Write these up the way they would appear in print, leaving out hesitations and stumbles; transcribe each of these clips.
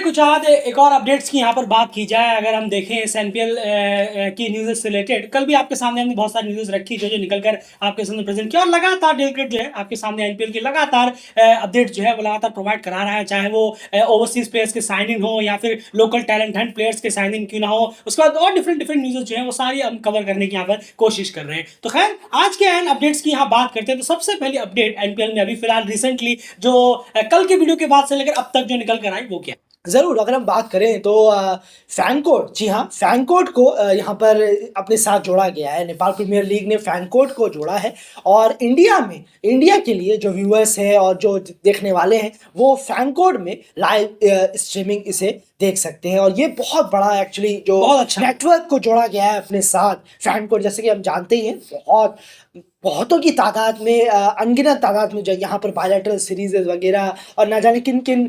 कुछ आज एक और अपडेट्स की यहाँ पर बात की जाए, अगर हम देखें इस एनपीएल की न्यूज़ से रिलेटेड, कल भी आपके सामने हमने बहुत सारी न्यूज़ रखी जो निकल कर आपके सामने प्रेजेंट किया और लगातार डेल क्रिकेट जो है आपके सामने एनपीएल की लगातार अपडेट जो है वो लगातार प्रोवाइड करा रहा है, चाहे वो ओवरसीज प्लेयर्स के साइनिंग हो या फिर लोकल टैलेंट हंट प्लेयर्स के साइनिंग क्यों ना हो, उसके बाद और डिफरेंट डिफरेंट न्यूज़ जो है वो सारी हम कवर करने की यहाँ पर कोशिश कर रहे हैं। तो खैर आज के एंड अपडेट्स की यहाँ बात करते हैं, तो सबसे पहली अपडेट एनपीएल में अभी फिलहाल रिसेंटली जो कल के वीडियो के बाद से लेकर अब तक जो निकल कर आई वो क्या? ज़रूर, अगर हम बात करें तो फैनकोड, जी हाँ, फैनकोड को यहाँ पर अपने साथ जोड़ा गया है। नेपाल प्रीमियर लीग ने फैनकोड को जोड़ा है और इंडिया के लिए जो व्यूअर्स हैं और जो देखने वाले हैं वो फैनकोड में लाइव स्ट्रीमिंग इसे देख सकते हैं। और ये बहुत बड़ा एक्चुअली जो बहुत अच्छा नेटवर्क को जोड़ा गया है अपने साथ फैनकोड, जैसे कि हम जानते ही हैं बहुतों की तादाद में अनगिनत तादाद में जो यहाँ पर बायलैटरल सीरीज वगैरह और ना जाने किन किन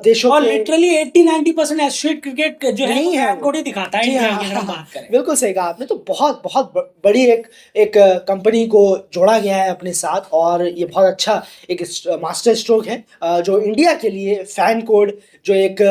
देशों और के लिटरली 80-90% एस्ट्रेट क्रिकेट जो है नहीं है वो ही दिखाता है जी इंडिया हाँ, की अगर हम बात करें। बिल्कुल सही कहा आपने। तो बहुत बहुत बड़ी एक कंपनी को जोड़ा गया है अपने साथ और ये बहुत अच्छा एक मास्टर स्ट्रोक है जो इंडिया के लिए फैन कोड जो एक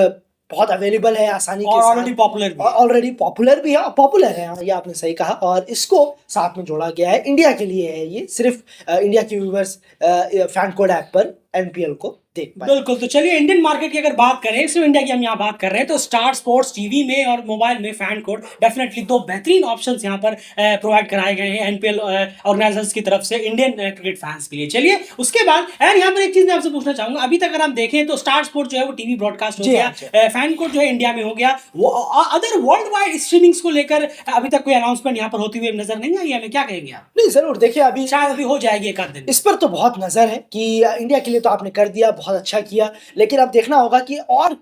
बहुत अवेलेबल है आसानी के और ऑलरेडी पॉपुलर भी है, पॉपुलर है, हाँ, ये आपने सही कहा। और इसको साथ में जोड़ा गया है, इंडिया के लिए है ये, सिर्फ इंडिया के व्यूवर्स फैन कोड ऐप पर एनपीएल को देख पाए। बिल्कुल। तो चलिए इंडियन मार्केट की अगर बात करें, सिर्फ इंडिया की हम यहाँ बात कर रहे हैं, तो स्टार स्पोर्ट्स टीवी में और मोबाइल में फैन कोड डेफिनेटली दो बेहतरीन ऑप्शंस यहाँ पर प्रोवाइड कराए गए हैं एनपीएल ऑर्गेनाइजर्स की तरफ से इंडियन क्रिकेट फैंस के लिए। चलिए उसके बाद एंड यहाँ पर एक चीज मैं आपसे पूछना चाहूंगा, अभी तक अगर हम देखें तो स्टार स्पोर्ट जो है वो टीवी ब्रॉडकास्ट हो गया, फैन कोड जो है इंडिया में हो गया, वो अदर वर्ल्ड वाइड स्ट्रीमिंग्स को लेकर अभी तक कोई अनाउंसमेंट यहाँ पर होती हुई नजर नहीं आई हमें, क्या कहेंगे आप? नहीं, जरूर देखिए, अभी शायद अभी हो जाएगी एक आध दिन। इस पर तो बहुत नजर है कि इंडिया के लिए तो आपने कर दिया, बहुत अच्छा किया, लेकिन अब देखना होगा कि और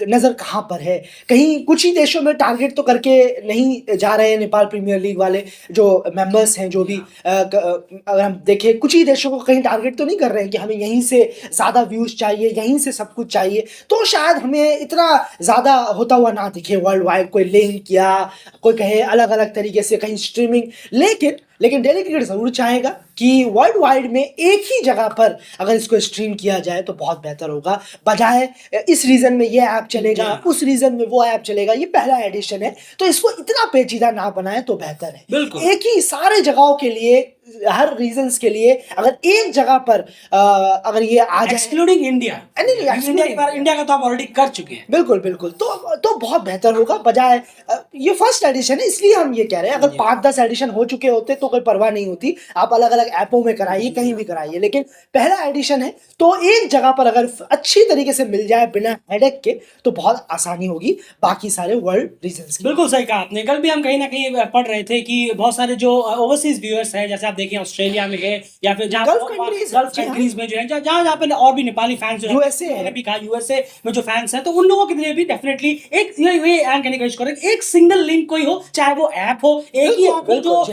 नजर कहाँ पर है। कहीं कुछ ही देशों में टारगेट तो करके नहीं जा रहे हैं नेपाल प्रीमियर लीग वाले जो मेंबर्स हैं, जो भी अगर हम देखें कुछ ही देशों को कहीं टारगेट तो नहीं कर रहे हैं कि हमें यहीं से ज़्यादा व्यूज चाहिए, यहीं से सब कुछ चाहिए। तो शायद हमें इतना ज़्यादा होता हुआ ना दिखे वर्ल्ड वाइड, कोई लिंक या कोई कहे अलग अलग तरीके से कहीं स्ट्रीमिंग, लेकिन डेली क्रिकेट जरूर चाहेगा कि वर्ल्ड वाइड में एक ही जगह पर अगर इसको स्ट्रीम किया जाए तो बहुत बेहतर होगा, बजाय इस रीजन में ये ऐप चलेगा, उस रीजन में वो ऐप चलेगा। ये पहला एडिशन है तो इसको इतना पेचीदा ना बनाए तो बेहतर है। एक ही सारे जगहों के लिए, हर रीजंस के लिए अगर एक जगह पर अगर ये आ जाए, एक्सक्लूडिंग इंडिया, इंडिया का तो आप ऑलरेडी कर चुके हैं। बिल्कुल तो बहुत बेहतर होगा, बजाय ये फर्स्ट एडिशन है इसलिए हम ये कह रहे हैं। अगर 5-10 एडिशन हो चुके होते तो कोई परवाह नहीं होती, आप अलग अलग ऐपों में कराइए, कहीं भी कराइए, लेकिन पहला एडिशन है तो एक जगह पर अगर अच्छी तरीके से मिल जाए बिना हेडेक के तो बहुत आसानी होगी बाकी सारे वर्ल्ड रीजंस की। बिल्कुल सही कहा आपने। कल भी हम कहीं ना कहीं पढ़ रहे थे कि बहुत सारे जो ओवरसीज व्यूअर्स हैं, जैसे आप देखिए ऑस्ट्रेलिया में है या फिर जहाँ गल्फ कंट्रीज में जो है, जहाँ पे और भी नेपाली फैंस जो है, भी कहा यूएसए में जो फैंस हैं, तो उन लोगों के लिए भी डेफिनेटली एक कहने की कोशिश करें, एक सिंगल लिंक कोई हो, चाहे वो ऐप हो, एक ही ऐप हो जो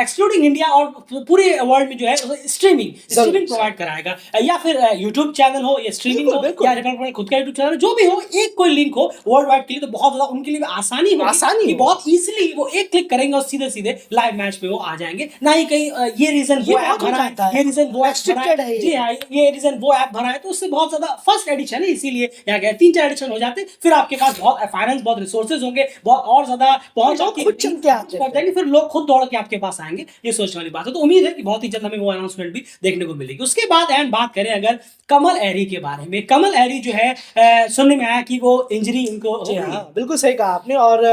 एक्सक्लूडिंग इंडिया और पूरे वर्ल्ड में जो है स्ट्रीमिंग प्रोवाइड कराएगा, या फिर यूट्यूब चैनल हो या स्ट्रीमिंग हो या खुद का यूट्यूब चैनल जो भी हो, एक कोई लिंक हो वर्ल्ड वाइड के लिए, तो बहुत ज्यादा उनके लिए आसानी होगी, बहुत इजीली वो एक क्लिक करेंगे और सीधे सीधे लाइव मैच पे वो आ जाएंगे। ना ही कहीं ये रीजन वो ऐप भरा है, ये रीजन वो एक्सट्रैक्टेड है, जी हाँ, ये रीजन वो ऐप भरा है, तो उससे बहुत ज्यादा फर्स्ट एडिशन है, इसीलिए यहाँ गया 3-4 एडिशन हो जाते, फिर आपके पास बहुत फाइनेंस, बहुत रिसोर्सेज होंगे, बहुत और ज्यादा पहुंच जाएगी, फिर लोग खुद दौड़ के आपके पास आएंगे। ये सोचने वाली बात है। तो उम्मीद है कि बहुत ही जल्द हमें वो अनाउंसमेंट भी देखने को मिलेगी। उसके बाद एंड बात करें अगर कमल एरी के बारे में, कमल एरी जो है सुनने में आया कि वो इंजरी इनको, बिल्कुल सही कहा आपने, और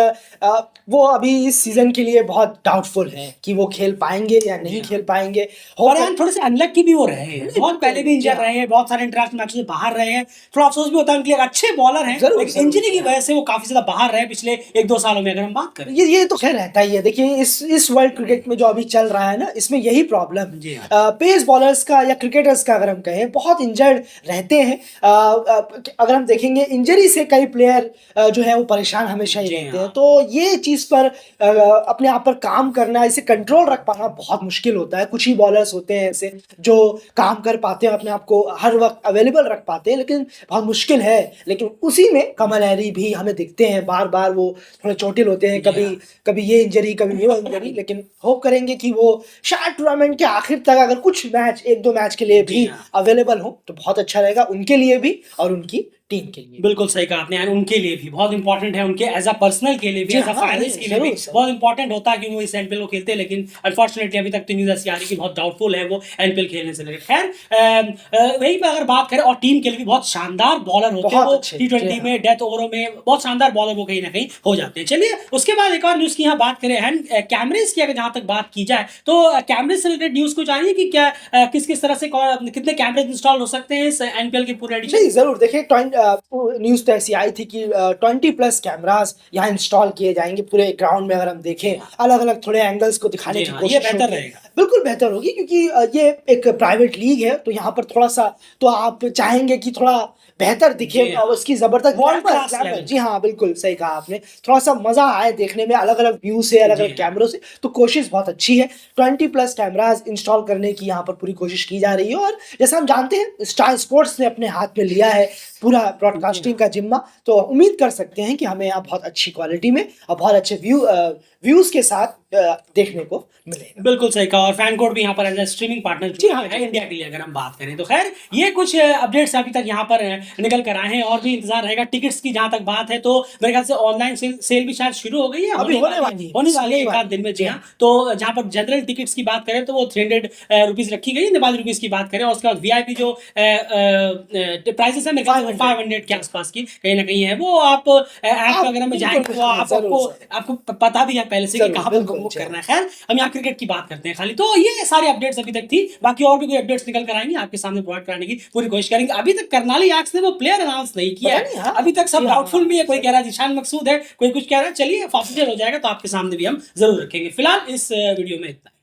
वो अभी इस सीजन के लिए बहुत डाउटफुल है कि वो खेल पाएंगे या नहीं खेल पाएंगे। और यार थोड़े से अनलकी भी वो रहे हैं, बहुत पहले भी इंजर रहे हैं, बहुत सारे इंटरनेशनल मैचों से बाहर रहे हैं, थोड़ा अफसोस भी होता है उनके लिए, अच्छे बॉलर हैं, लेकिन इंजरी की वजह से वो काफी ज्यादा बाहर रहे पिछले 1-2 सालों में। अगर हम बात करें ये तो खैर रहता ही है। देखिए इस वर्ल्ड क्रिकेट में जो अभी चल रहा है ना, इसमें यही प्रॉब्लम पेस बॉलर्स का या क्रिकेटर्स का अगर हम कहें, बहुत इंजर्ड रहते हैं। अगर हम देखेंगे इंजरी से कई प्लेयर जो है वो परेशान हमेशा ही रहते हैं, तो ये चीज़ पर अपने आप पर काम करना, इसे कंट्रोल रख पाना बहुत मुश्किल होता है। कुछ ही बॉलर्स होते हैं ऐसे जो काम कर पाते हैं, अपने आप को हर वक्त अवेलेबल रख पाते हैं, लेकिन बहुत मुश्किल है। लेकिन उसी में कमल एरी भी हमें दिखते हैं, बार बार वो थोड़े चोटिल होते हैं, कभी ये इंजरी, कभी वो इंजरी, लेकिन होप करेंगे कि वो शायद टूर्नामेंट के आखिर तक अगर कुछ मैच, 1-2 मैच के लिए भी अवेलेबल हो तो बहुत अच्छा रहेगा उनके लिए भी और उनकी टीम के लिए। बिल्कुल सही कहा आपने, उनके लिए भी बहुत इंपॉर्टेंट है, उनके एज अ पर्सनल के लिए भी, जी एज अ हाँ, फाइनेंस के लिए भी बहुत इंपॉर्टेंट होता है, क्योंकि वो इस एनपीएल को खेलते हैं, लेकिन अनफॉर्चुनेटली अभी तक तो न्यूज ऐसी आ रही है कि बहुत डाउटफुल है वो एनपीएल खेलने से लेकर। खैर वहीं पर अगर बात करें, और टीम के लिए भी बहुत शानदार बॉलर होते हैं वो, T20 में डेथ ओवरों में बहुत शानदार बॉलर वो कहीं ना कहीं हो जाते हैं। चलिए उसके बाद एक और न्यूज की यहाँ बात करें, कैमरेज की अगर जहां तक बात की जाए तो कैमरे से रिलेटेड न्यूज कुछ आ रही है कि क्या किस किस तरह से कितने कैमरे इंस्टॉल हो सकते हैं इस एनपीएल के पूरे एडिशन? नहीं, जरूर देखिए, न्यूज तो ऐसी आई थी कि 20+ कैमरास यहाँ इंस्टॉल किए जाएंगे पूरे ग्राउंड में। अगर हम देखें अलग अलग थोड़े एंगल्स को दिखाने की कोशिश, ये बेहतर रहेगा, बिल्कुल बेहतर होगी, क्योंकि ये एक प्राइवेट लीग है, तो यहाँ पर थोड़ा सा तो आप चाहेंगे कि थोड़ा बेहतर दिखे और उसकी जबरदस्त वर्ल्ड क्लास लेवल। जी हाँ, बिल्कुल सही कहा आपने, थोड़ा सा मजा आए देखने में अलग अलग व्यू से, अलग अलग कैमरों से, तो कोशिश बहुत अच्छी है। 20+ कैमरास इंस्टॉल करने की यहाँ पर पूरी कोशिश की जा रही है, और जैसा हम जानते हैं स्टार स्पोर्ट्स ने अपने हाथ में लिया है पूरा ब्रॉडकास्टिंग का जिम्मा, तो उम्मीद कर सकते हैं कि हमें यहाँ बहुत अच्छी क्वालिटी में और बहुत अच्छे व्यूज के साथ देखने को मिलेगा। बिल्कुल सही कहा, और फैन कोड भी यहाँ पर एज ए स्ट्रीमिंग पार्टनर जी हाँ है इंडिया के लिए अगर हम बात करें तो। खैर ये कुछ अपडेट्स अभी तक यहाँ पर निकल कर आए हैं, और भी इंतजार रहेगा। टिकट्स की जहां तक बात है तो मेरे ख्याल से ऑनलाइन सेल भी शायद शुरू हो गई है, अभी होने वाली है एक आध दिन में। जी हाँ, तो जहां पर जनरल टिकट्स की बात करें तो वो 300 रुपीज रखी गई, नेपाली रुपीज की बात करें, और उसके बाद वीआईपी जो प्राइसेस है मेरे ख्याल से 500 के आसपास की कहीं ना कहीं है, वो आप ऐप वगैरह में जाएंगे तो आपको पता भी है पहले से कि कहाँ पर बुक करना है। खैर हम यहाँ क्रिकेट की बात करते हैं खाली, तो ये सारी अपडेट्स अभी तक थी, बाकी और भी कोई अपडेट्स निकल कर आएंगे आपके सामने प्रोवाइड कराने की पूरी कोशिश करेंगे। अभी तक करनाली आर्क्स ने वो प्लेयर अनाउंस नहीं किया है, अभी तक सब डाउटफुल भी है, कोई कह रहा है जिशान मकसूद है, कोई कुछ कह रहा है, चलिए ऑफिशियल हो जाएगा तो आपके सामने भी हम जरूर रखेंगे। फिलहाल इस वीडियो में इतना।